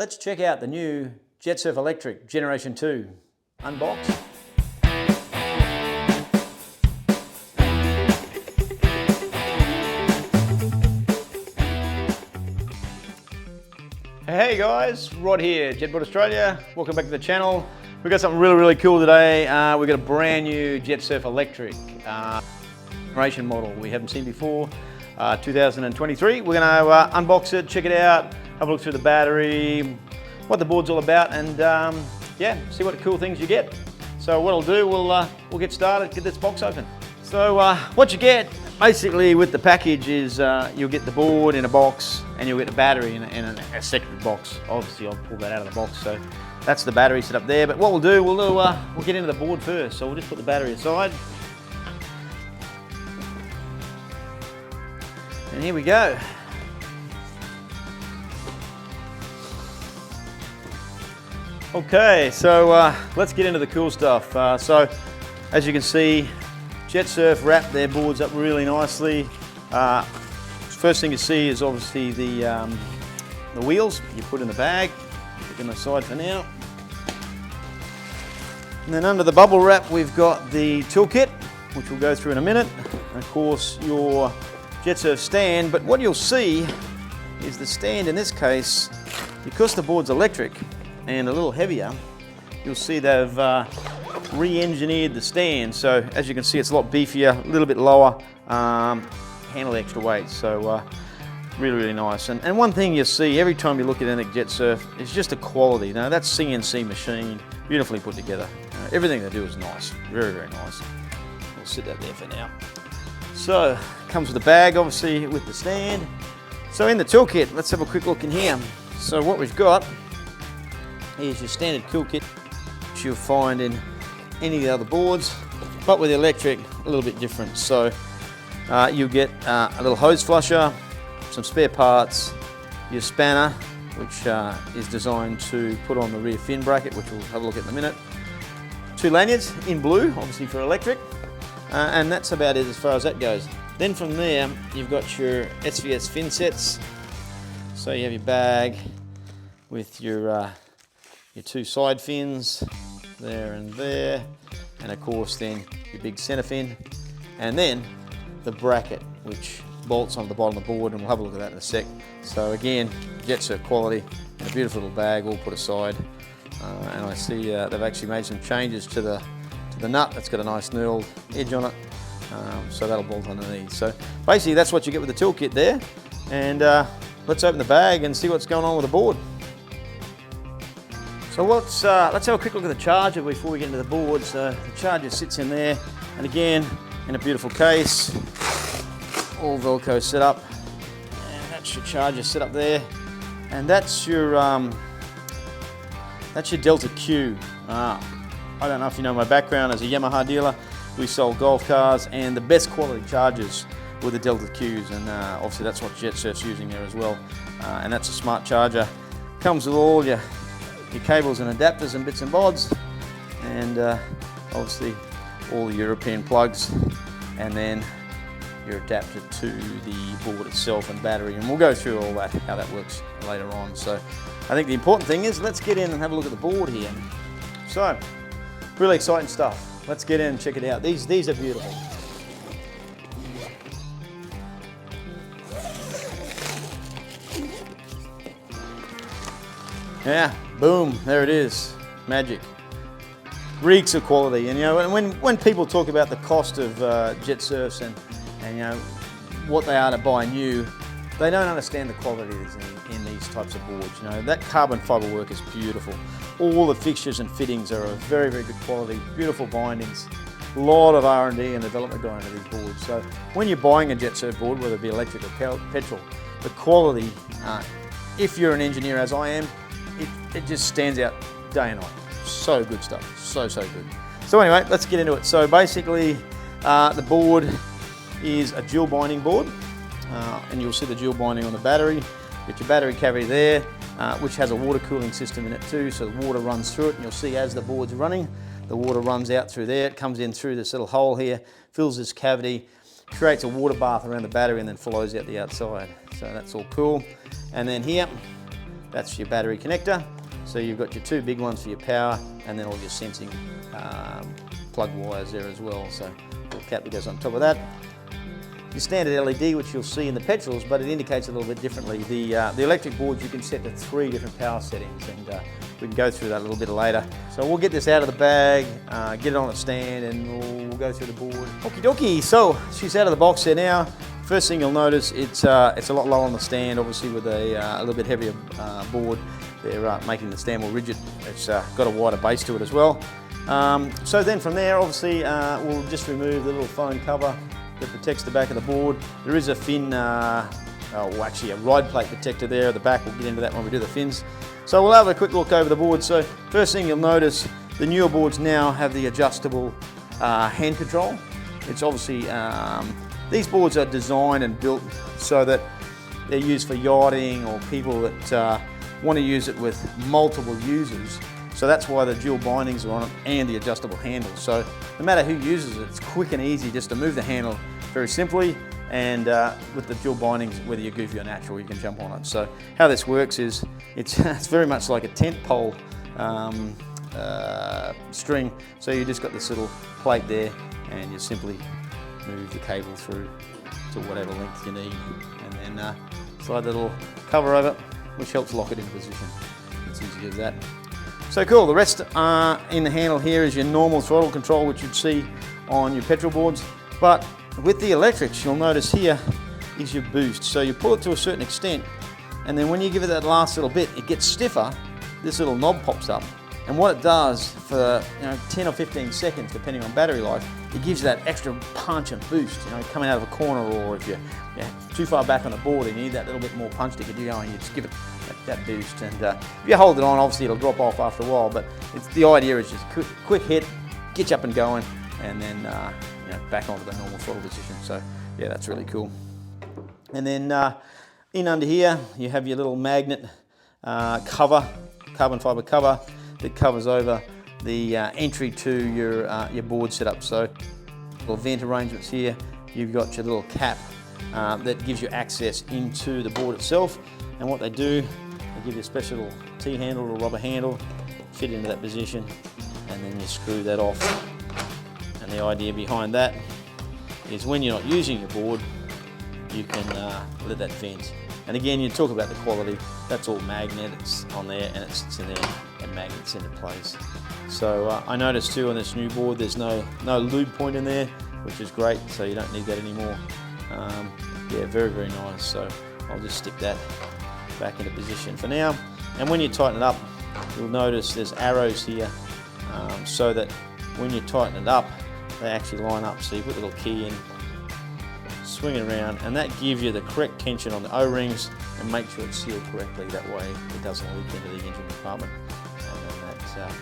Let's check out the new Jetsurf Electric Generation 2 unboxed. Hey guys, Rod here, Jetboard Australia. Welcome back to the channel. We've got something really cool today. We've got a brand new Jetsurf Electric generation model we haven't seen before, 2023. We're going to unbox it, check it out, have a look through the battery, what the board's all about, and yeah, see what cool things you get. So what I'll do, we'll get started, get this box open. So what you get basically with the package is you'll get the board in a box and you'll get the battery in a separate box. Obviously I'll pull that out of the box, so that's the battery set up there. But what we'll do, we'll get into the board first. So we'll just put the battery aside. And here we go. Okay, so let's get into the cool stuff. So as you can see, Jetsurf wrapped their boards up really nicely. First thing you see is obviously the wheels you put in the bag. Put them aside for now. And then under the bubble wrap we've got the toolkit, which we'll go through in a minute. And of course your Jetsurf stand, but what you'll see is the stand in this case, because the board's electric and a little heavier, you'll see they've re-engineered the stand. So as you can see, it's a lot beefier, a little bit lower, handle extra weight. So really nice. And one thing you'll see every time you look at any Jetsurf is just the quality. Now that's CNC machine, beautifully put together. Everything they do is nice, very nice. We'll sit that there for now. So comes with the bag, obviously, with the stand. So in the toolkit, let's have a quick look in here. So what we've got is your standard toolkit, which you'll find in any of the other boards, but with the electric, a little bit different. So you'll get a little hose flusher, some spare parts, your spanner, which is designed to put on the rear fin bracket, which we'll have a look at in a minute. 2 lanyards in blue, obviously for electric, and that's about it as far as that goes. Then from there, you've got your SVS fin sets. So you have your bag with your 2 side fins, there and there, and of course then your big center fin, and then the bracket which bolts on the bottom of the board, and we'll have a look at that in a sec. So again, Jetsurf quality, and a beautiful little bag all put aside, and I see they've actually made some changes to the nut. That's got a nice knurled edge on it, so that'll bolt underneath. So basically that's what you get with the toolkit there, and let's open the bag and see what's going on with the board. So let's have a quick look at the charger before we get into the board. So the charger sits in there, and again, in a beautiful case, all Velcro set up, and that's your charger set up there, and that's your Delta Q. I don't know if you know my background as a Yamaha dealer. We sold golf cars, and the best quality chargers were the Delta Qs, and obviously that's what Jetsurf's using there as well. And that's a smart charger. Comes with all your cables and adapters and bits and bobs, and obviously all the European plugs, and then your adapter to the board itself and battery, and we'll go through all that, how that works later on. So I think the important thing is let's get in and have a look at the board here. So really exciting stuff. Let's get in and check it out. These are beautiful. Yeah, boom, there it is, magic. Reeks of quality, and you know, when people talk about the cost of Jetsurfs and you know what they are to buy new, they don't understand the quality that's in these types of boards. You know, that carbon fibre work is beautiful. All the fixtures and fittings are of very good quality, beautiful bindings. A lot of R&D and development going into these boards. So when you're buying a Jetsurf board, whether it be electric or petrol, the quality, if you're an engineer as I am, it just stands out day and night. So good stuff, so good. So anyway, let's get into it. So basically, the board is a dual binding board, and you'll see the dual binding on the battery. Get your battery cavity there, which has a water cooling system in it too, so the water runs through it, and you'll see as the board's running, the water runs out through there. It comes in through this little hole here, fills this cavity, creates a water bath around the battery, and then flows out the outside. So that's all cool. And then here, that's your battery connector. So you've got your 2 big ones for your power, and then all your sensing plug wires there as well. So a little cap that goes on top of that. Your standard LED, which you'll see in the Petrols, but it indicates a little bit differently. The electric boards you can set to 3 different power settings, and we can go through that a little bit later. So we'll get this out of the bag, get it on a stand, and we'll go through the board. Okie dokie, so she's out of the box there now. First thing you'll notice, it's a lot lower on the stand, obviously with a little bit heavier board. They're making the stand more rigid. It's got a wider base to it as well. So then from there, obviously, we'll just remove the little foam cover that protects the back of the board. There is a fin, actually a ride plate protector there at the back. We'll get into that when we do the fins. So we'll have a quick look over the board. So first thing you'll notice, the newer boards now have the adjustable hand control. It's obviously, these boards are designed and built so that they're used for yachting or people that want to use it with multiple users. So that's why the dual bindings are on it and the adjustable handle. So no matter who uses it, it's quick and easy just to move the handle very simply. And with the dual bindings, whether you're goofy or natural, you can jump on it. So how this works is it's very much like a tent pole string. So you just got this little plate there, and you simply move the cable through to whatever length you need, and then slide the little cover over, which helps lock it into position. It's easy as that. So cool, the rest in the handle here is your normal throttle control, which you'd see on your petrol boards. But with the electrics, you'll notice here is your boost. So you pull it to a certain extent, and then when you give it that last little bit, it gets stiffer. This little knob pops up. And what it does for 10 or 15 seconds, depending on battery life, it gives you that extra punch and boost, coming out of a corner, or if you're too far back on the board and you need that little bit more punch to get you going, you just give it that boost. And if you hold it on, obviously it'll drop off after a while, but the idea is just quick hit, get you up and going, and then back onto the normal throttle position. So yeah, that's really cool. And then in under here, you have your little magnet cover, carbon fiber cover, that covers over the entry to your board setup. So little vent arrangements here. You've got your little cap that gives you access into the board itself. And what they do, they give you a special T-handle or rubber handle, fit into that position, and then you screw that off. And the idea behind that is when you're not using your board, you can let that vent. And again, you talk about the quality, that's all magnet, it's on there and it sits in there and magnets into place. So I noticed too on this new board there's no lube point in there, which is great, so you don't need that anymore. Yeah, very, very nice. So I'll just stick that back into position for now. And when you tighten it up, you'll notice there's arrows here so that when you tighten it up, they actually line up. So you put the little key in, swing it around, and that gives you the correct tension on the O-rings and make sure it's sealed correctly. That way it doesn't leak into the engine compartment, and then that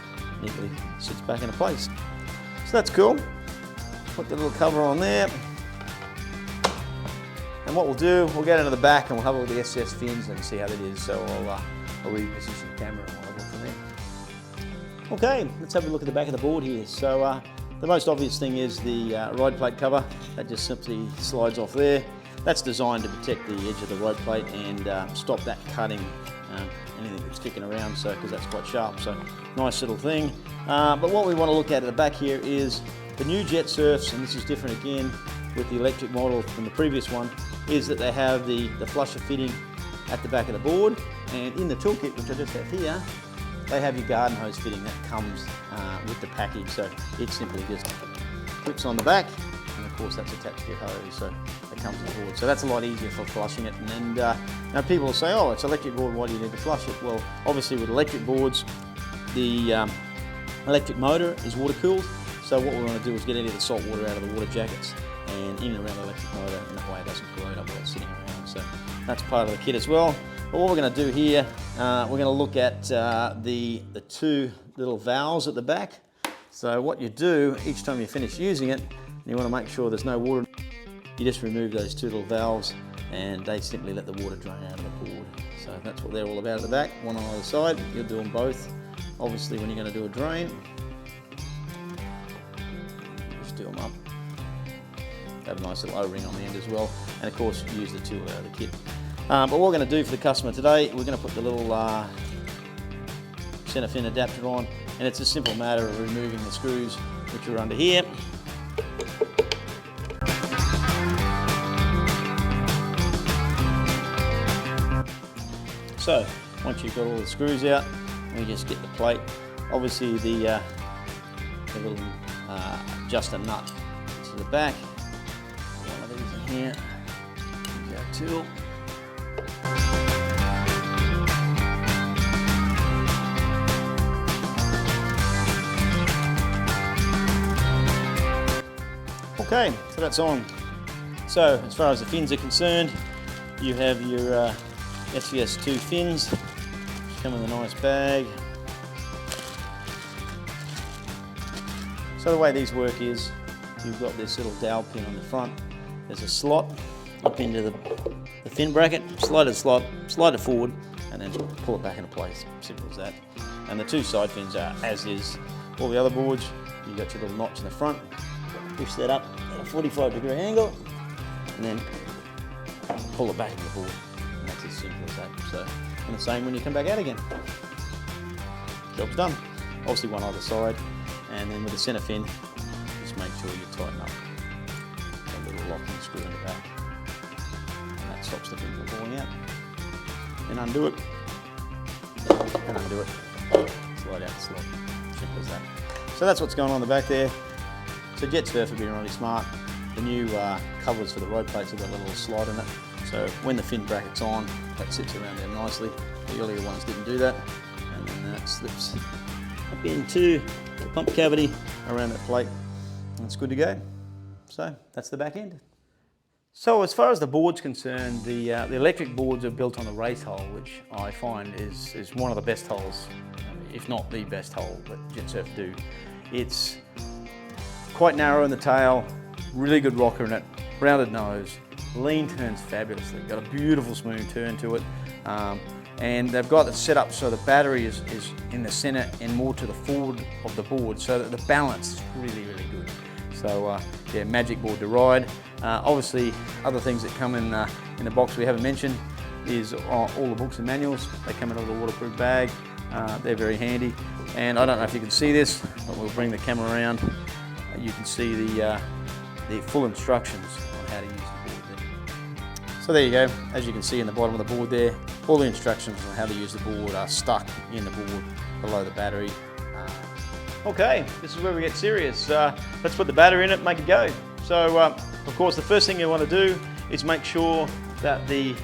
neatly sits back into place. So that's cool. Put the little cover on there. And what we'll do, we'll get into the back and we'll have all the SS fins and see how that is. So I'll reposition the camera and we'll have a look from there. Okay, let's have a look at the back of the board here. So the most obvious thing is the ride plate cover. That just simply slides off there. That's designed to protect the edge of the ride plate and stop that cutting anything that's kicking around, so because that's quite sharp. So nice little thing. But what we want to look at the back here is the new Jetsurfs, and this is different again with the electric model from the previous one, is that they have the flusher fitting at the back of the board, and in the toolkit, which I just have here, they have your garden hose fitting that comes with the package. So it simply just clips on the back, and of course that's attached to your hose, so it comes with the board. So that's a lot easier for flushing it. And now people will say, oh, it's an electric board, why do you need to flush it? Well, obviously with electric boards, the electric motor is water cooled. So what we want to do is get any of the salt water out of the water jackets and in and around the electric motor, and that way it doesn't corrode up while it's sitting around. So that's part of the kit as well. But what we're going to do here, we're going to look at the two little valves at the back. So what you do each time you finish using it, you want to make sure there's no water, you just remove those two little valves and they simply let the water drain out of the board. So that's what they're all about at the back, one on either side. You'll do them both. Obviously when you're going to do a drain, just do them up. Have a nice little O-ring on the end as well. And of course use the tool out of the kit. But what we're going to do for the customer today, we're going to put the little center fin adapter on, and it's a simple matter of removing the screws which are under here. So once you've got all the screws out, we just get the plate. Obviously the little adjuster nut to the back. One of these in here. Use our tool. Okay, so that's on. So as far as the fins are concerned, you have your SVS2 fins, which come in a nice bag. So the way these work is, you've got this little dowel pin on the front. There's a slot up into the fin bracket, slide it forward, and then pull it back into place. Simple as that. And the two side fins are as is. All the other boards, you've got your little notch in the front. Push that up at a 45-degree angle, and then pull it back into the board. And that's as simple as that. So, and the same when you come back out again. Job's done. Obviously one either side, and then with the center fin, just make sure you tighten up a little locking screw in the back. And that stops the fin from falling out. Then undo it, and undo it. Slide out the slot. Simple as that. So that's what's going on in the back there. So Jetsurf have been really smart. The new covers for the road plates have got a little slide in it. So when the fin bracket's on, that sits around there nicely. The earlier ones didn't do that. And then that slips up into the pump cavity around that plate. And it's good to go. So that's the back end. So as far as the board's concerned, the electric boards are built on the race hull, which I find is one of the best hulls, if not the best hull that Jetsurf do. It's quite narrow in the tail, really good rocker in it, rounded nose, lean turns fabulously, got a beautiful smooth turn to it, and they've got it set up so the battery is in the center and more to the forward of the board, so that the balance is really, really good. So yeah, magic board to ride. Obviously, other things that come in the box we haven't mentioned is all the books and manuals. They come in a little waterproof bag. They're very handy, and I don't know if you can see this, but we'll bring the camera around. You can see the full instructions on how to use the board there. So there you go. As you can see in the bottom of the board there, all the instructions on how to use the board are stuck in the board below the battery. Okay, this is where we get serious. Let's put the battery in it, make it go. So of course the first thing you want to do is make sure that the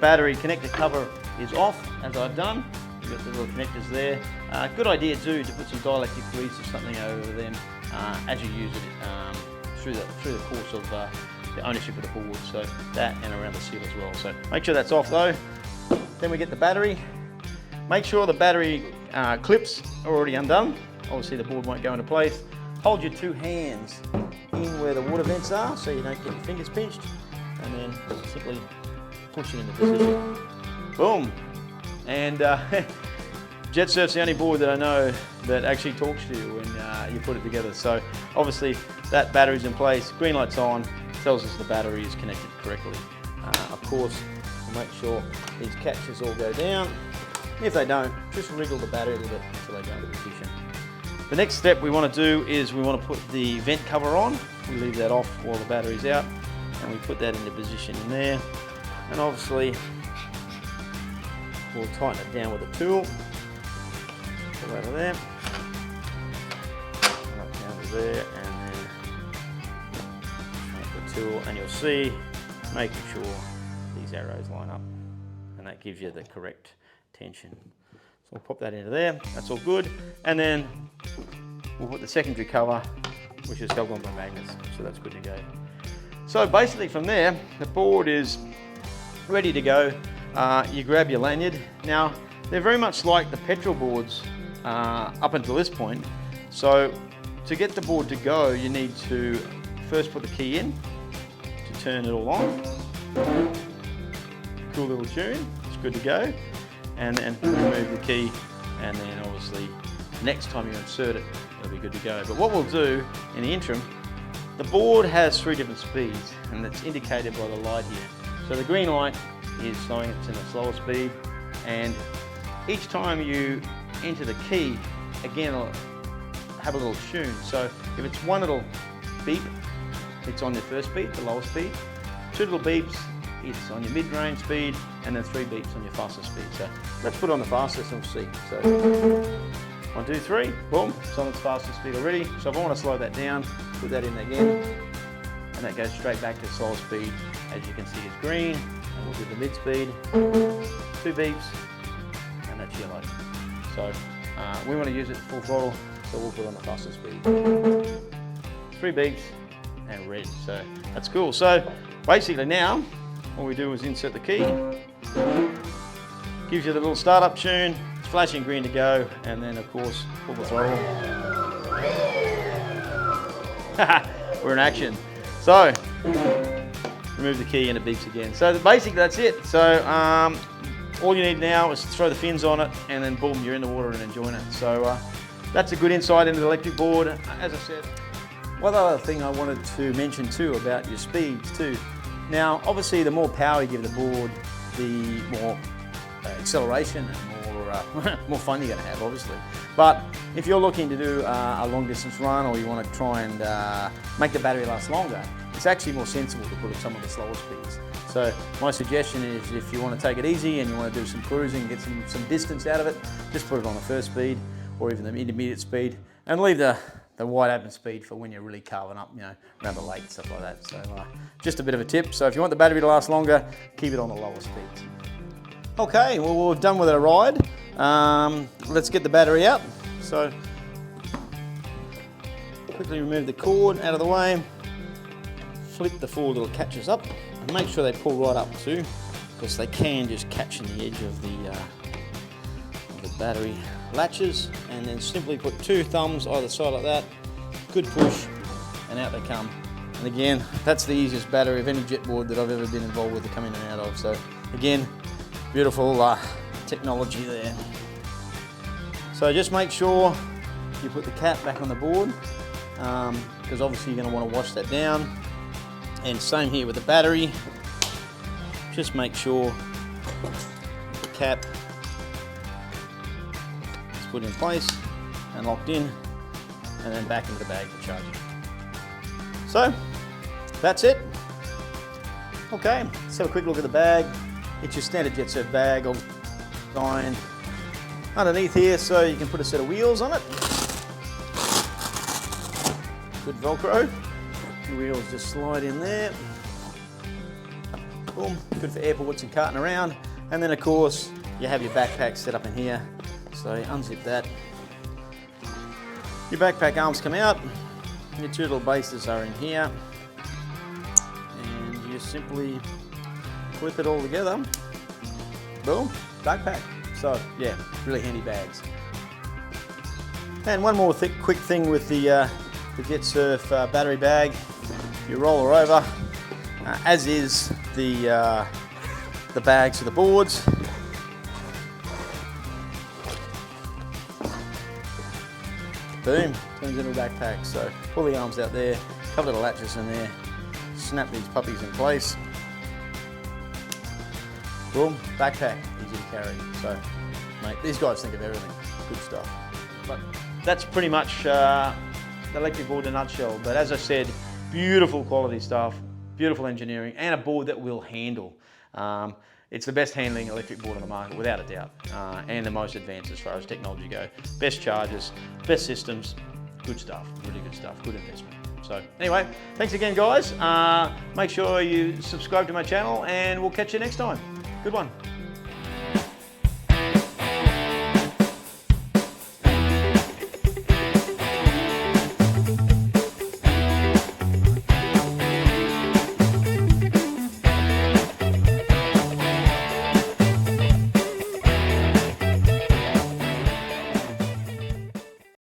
battery connector cover is off, as I've done. You've got the little connectors there. Good idea too to put some dielectric grease or something over them as you use it through the course of the ownership of the board. So that and around the seal as well. So make sure that's off though. Then we get the battery. Make sure the battery clips are already undone. Obviously the board won't go into place. Hold your two hands in where the water vents are so you don't get your fingers pinched, and then simply push it into position. Boom. And Jetsurf's the only board that I know that actually talks to you when you put it together. So obviously that battery's in place, green light's on, tells us the battery is connected correctly. Of course, we'll make sure these catches all go down. If they don't, just wriggle the battery a little bit until they go into position. The next step we want to do is we want to put the vent cover on. We leave that off while the battery's out, and we put that into position in there. And obviously, we'll tighten it down with a tool. Pull out of there, up down to there, and then make the tool. And you'll see, making sure these arrows line up, and that gives you the correct tension. So we'll pop that into there. That's all good, and then we'll put the secondary cover, which is held on by magnets. So that's good to go. So basically, from there, the board is ready to go. You grab your lanyard. Now, they're very much like the Petrol boards up until this point. So to get the board to go, you need to first put the key in to turn it all on. Cool little tune, it's good to go. And then remove the key, and then obviously next time you insert it, it'll be good to go. But what we'll do in the interim, the board has 3 different speeds, and it's indicated by the light here. So the green light is showing it's in a slower speed, and each time you enter the key, again it'll have a little tune. So if it's one little beep, it's on your first speed, the lower speed. Two little beeps, it's on your mid-range speed, and then three beeps on your faster speed. So let's put it on the fastest and we'll see. So 1, 2, 3, boom, it's on its fastest speed already. So if I want to slow that down, put that in again, and that goes straight back to slower speed. As you can see, it's green, and we'll do the mid-speed, 2 beeps, and that's yellow. So we want to use it full throttle, so we'll put it on the fastest speed. 3 beeps and red, so that's cool. So basically now, all we do is insert the key, gives you the little startup tune, it's flashing green to go, and then of course, pull the throttle. We're in action. So, remove the key and it beeps again. So basically that's it. So all you need now is to throw the fins on it, and then boom, you're in the water and enjoying it. So that's a good insight into the electric board. As I said, one other thing I wanted to mention too about your speeds too. Now, obviously, the more power you give the board, the more acceleration and more fun you're going to have, obviously. But if you're looking to do a long distance run, or you want to try and make the battery last longer, it's actually more sensible to put it some of the slower speeds. So my suggestion is, if you want to take it easy and you want to do some cruising, get some distance out of it, just put it on the first speed or even the intermediate speed, and leave the wide open speed for when you're really carving up, you know, around the lake and stuff like that. So just a bit of a tip. So if you want the battery to last longer, keep it on the lower speeds. Okay, well, we're done with our ride. Let's get the battery out. So quickly remove the cord out of the way, flip the 4 little catches up, and make sure they pull right up too, because they can just catch in the edge of the battery latches, and then simply put 2 thumbs either side like that, good push, and out they come. And again, that's the easiest battery of any jetboard that I've ever been involved with to come in and out of. So again, beautiful technology there. So just make sure you put the cap back on the board, because obviously you're going to want to wash that down. And same here with the battery, just make sure the cap put in place and locked in, and then back into the bag for charging. So that's it. Okay, let's have a quick look at the bag. It's your standard Jetsurf bag, of design underneath here, so you can put a set of wheels on it. Good Velcro. The wheels just slide in there. Boom, good for airports and carting around. And then of course you have your backpack set up in here. So you unzip that. Your backpack arms come out. Your 2 little bases are in here. And you simply clip it all together. Boom, backpack. So yeah, really handy bags. And one more quick thing with the Jetsurf battery bag. You roll her over, as is the bags for the boards. Boom, turns into a backpack. So pull the arms out there, couple little latches in there, snap these puppies in place. Boom, backpack, easy to carry. So, mate, these guys think of everything. Good stuff. But that's pretty much the electric board in a nutshell. But as I said, beautiful quality stuff, beautiful engineering, and a board that will handle. It's the best handling electric board on the market, without a doubt, and the most advanced as far as technology goes. Best chargers, best systems, good stuff, really good stuff, good investment. So anyway, thanks again, guys. Make sure you subscribe to my channel, and we'll catch you next time. Good one.